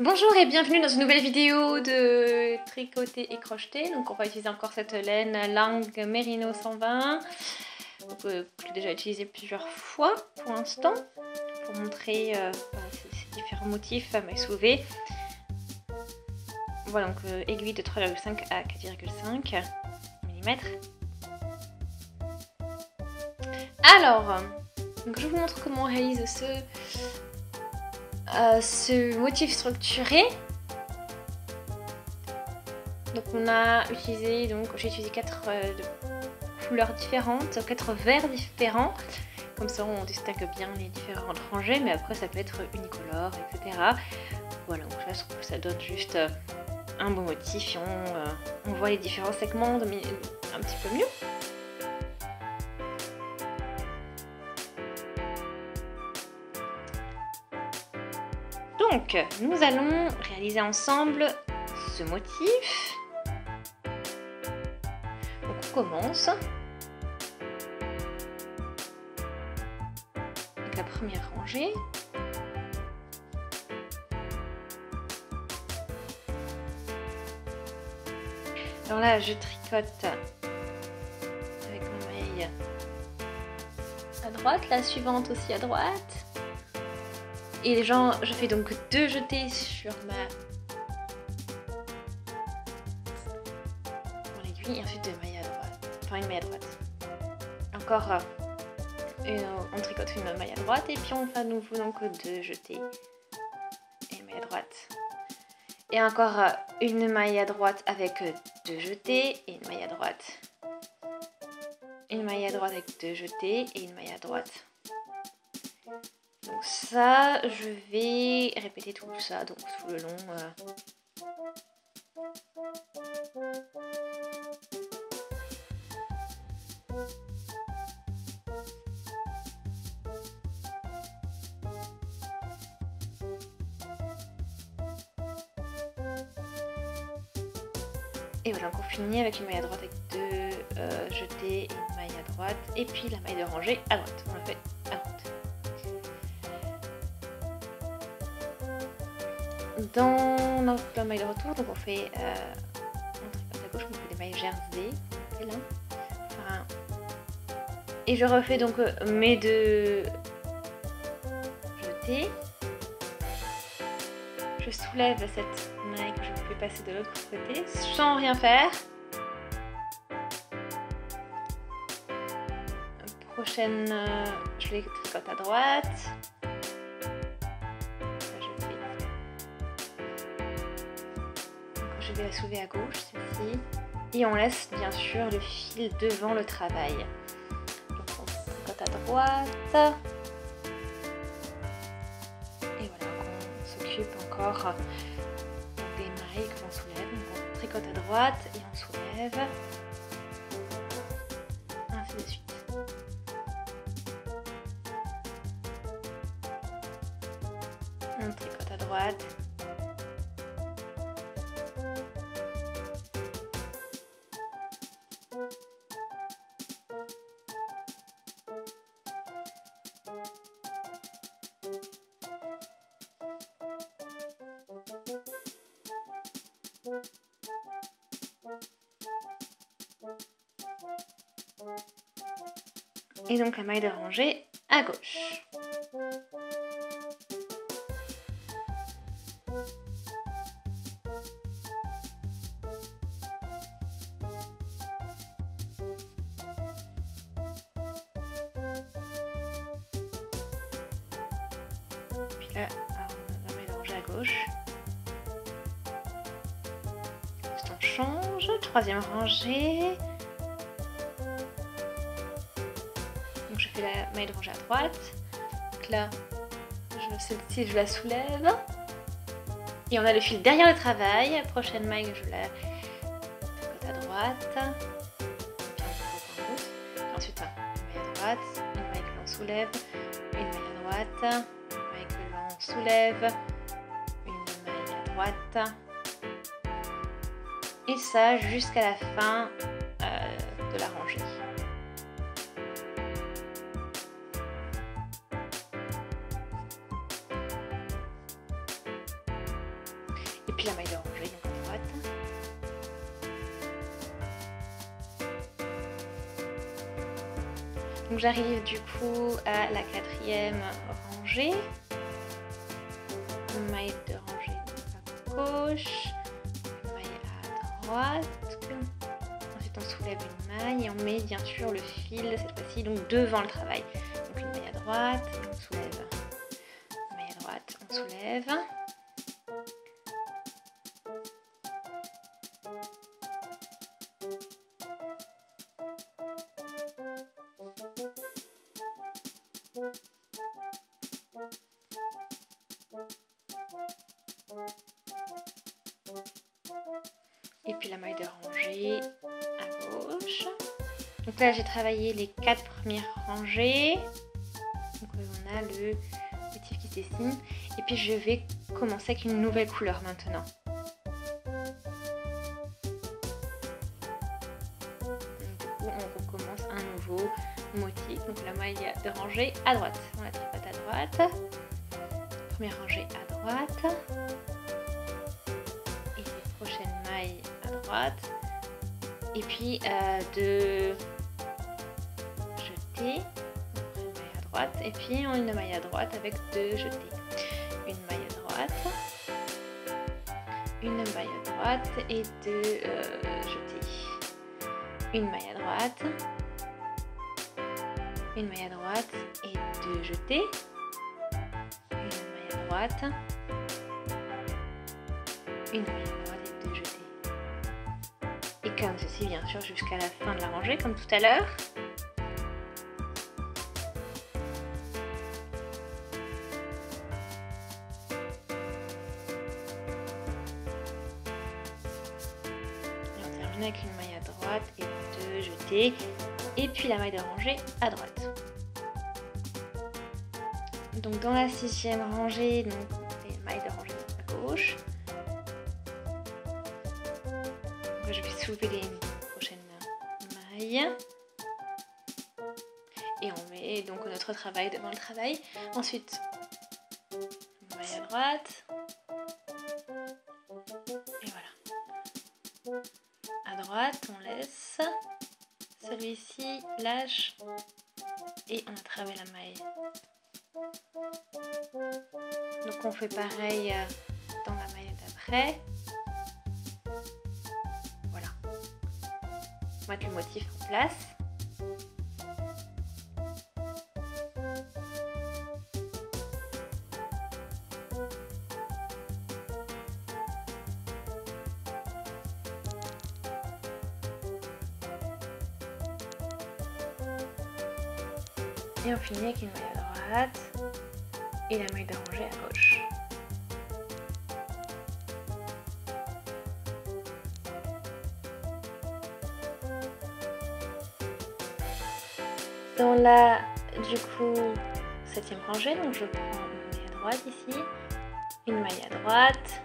Bonjour et bienvenue dans une nouvelle vidéo de tricoter et crocheter. Donc on va utiliser encore cette laine Lang Merino 120 que j'ai déjà utilisée plusieurs fois pour l'instant pour montrer ces différents motifs à mes soulevés. Voilà, donc aiguille de 3,5 à 4,5 mm. Alors, donc je vous montre comment on réalise ce motif structuré. Donc on a utilisé, j'ai utilisé 4 couleurs différentes, 4 verres différents. Comme ça on distingue bien les différentes rangées, mais après ça peut être unicolore, etc. Voilà, donc là je trouve que ça donne juste un beau motif et on voit les différents segments un petit peu mieux. Donc, nous allons réaliser ensemble ce motif. Donc, on commence avec la première rangée. Alors là, je tricote avec ma maille à droite, la suivante aussi à droite. Et je fais donc 2 jetés sur mon aiguille et ensuite 2 mailles à droite. Enfin une maille à droite. Encore on tricote une maille à droite et puis on fait à nouveau donc 2 jetés et une maille à droite. Et encore une maille à droite avec 2 jetés et une maille à droite. Une maille à droite avec 2 jetés et une maille à droite. Donc ça, je vais répéter tout ça donc tout le long. Et voilà, donc on finit avec une maille à droite avec 2 jetés et une maille à droite. Et puis la maille de rangée à droite. On le fait à droite. Dans notre maille de retour, donc on fait on tricote à gauche, on fait des mailles jersey, là. Enfin, et je refais donc mes 2 jetés. Je soulève cette maille que je peux passer de l'autre côté sans rien faire. Prochaine, je les tricote à droite. Je vais la soulever à gauche, celle-ci. Et on laisse bien sûr le fil devant le travail. Donc on tricote à droite. Et voilà, on s'occupe encore des mailles que l'on soulève. Donc on tricote à droite et on soulève. Ainsi de suite. On tricote à droite. Et donc la maille de rangée à gauche. Puis là, on a la maille de rangée à gauche. Ensuite on change, 3e rangée. Donc je fais la maille de rangée à droite. Donc là, celle-ci je la soulève. Et on a le fil derrière le travail. Prochaine maille, je la tricote à droite. Puis on ensuite une maille à droite, une maille que l'on soulève, une maille à droite, une maille que l'on soulève, une maille à droite. Et ça jusqu'à la fin de la rangée. Et puis la maille de rangée, donc à droite. Donc j'arrive du coup à la 4e rangée. Une maille de rangée à gauche, une maille à droite. Ensuite on soulève une maille et on met bien sûr le fil cette fois-ci donc devant le travail. Donc une maille à droite et on soulève. Une maille à droite, on soulève. Et puis la maille de rangée à gauche. Donc là j'ai travaillé les 4 premières rangées. Donc on a le motif qui se dessine. Et puis je vais commencer avec une nouvelle couleur maintenant. Donc, du coup on recommence un nouveau motif. Donc la maille de rangée à droite. On la tricote à droite. Première rangée à droite. Et les prochaines mailles à droite. Et puis de jeter. Une maille à droite. Et puis une maille à droite avec 2 jetés. Une maille à droite. Une maille à droite et 2 jetés. Une maille à droite. Une maille à droite et 2 jetés. Une maille à droite. Une maille à droite et 2 jetés. Et comme ceci bien sûr jusqu'à la fin de la rangée comme tout à l'heure. Et on termine avec une maille à droite et 2 jetés. Et puis la maille de rangée à droite. Donc dans la 6e rangée, donc les mailles de rangée à gauche. Donc je vais soulever les prochaines mailles. Et on met donc notre travail devant le travail. Ensuite, une maille à droite. Et voilà. À droite, on laisse. Celui-ci lâche. Et on a travaillé la maille. Donc on fait pareil dans la maille d'après. Voilà. On va mettre le motif en place. Et on finit avec une maille à droite et la maille de rangée à gauche. Dans la, du coup, 7e rangée, donc je prends une maille à droite ici, une maille à droite.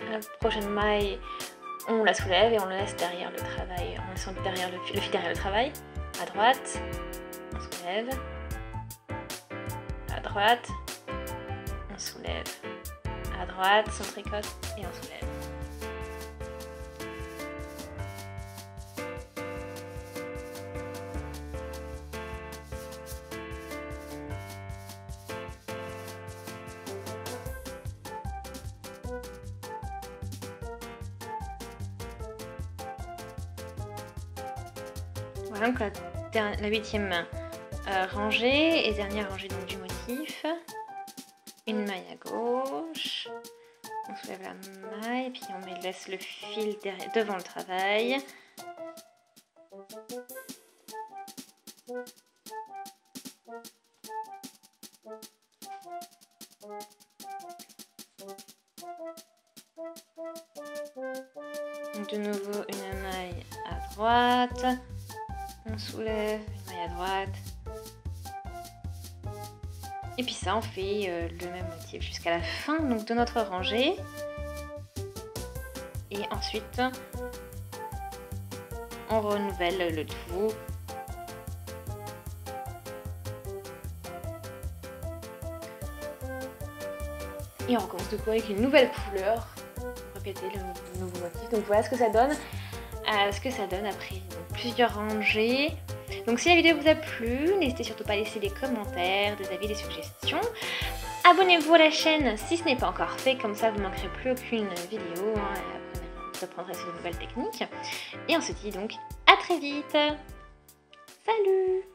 La prochaine maille, on la soulève et on le laisse derrière le travail, on laisse derrière le fil derrière le travail. À droite, on soulève. À droite, on soulève. À droite, on tricote et on soulève. Voilà, donc la 8e rangée et dernière rangée donc, du motif. Une maille à gauche. On soulève la maille, puis on laisse le fil devant le travail. Donc de nouveau une maille à droite. On soulève une maille à droite. Et puis ça, on fait le même motif jusqu'à la fin donc, de notre rangée. Et ensuite, on renouvelle le tout. Et on recommence du coup avec une nouvelle couleur. Répéter le nouveau motif. Donc voilà ce que ça donne. Après plusieurs rangées. Donc si la vidéo vous a plu, n'hésitez surtout pas à laisser des commentaires, des avis, des suggestions. Abonnez-vous à la chaîne si ce n'est pas encore fait, comme ça vous ne manquerez plus aucune vidéo. Vous apprendrez sur de nouvelles techniques. Et on se dit donc à très vite. Salut!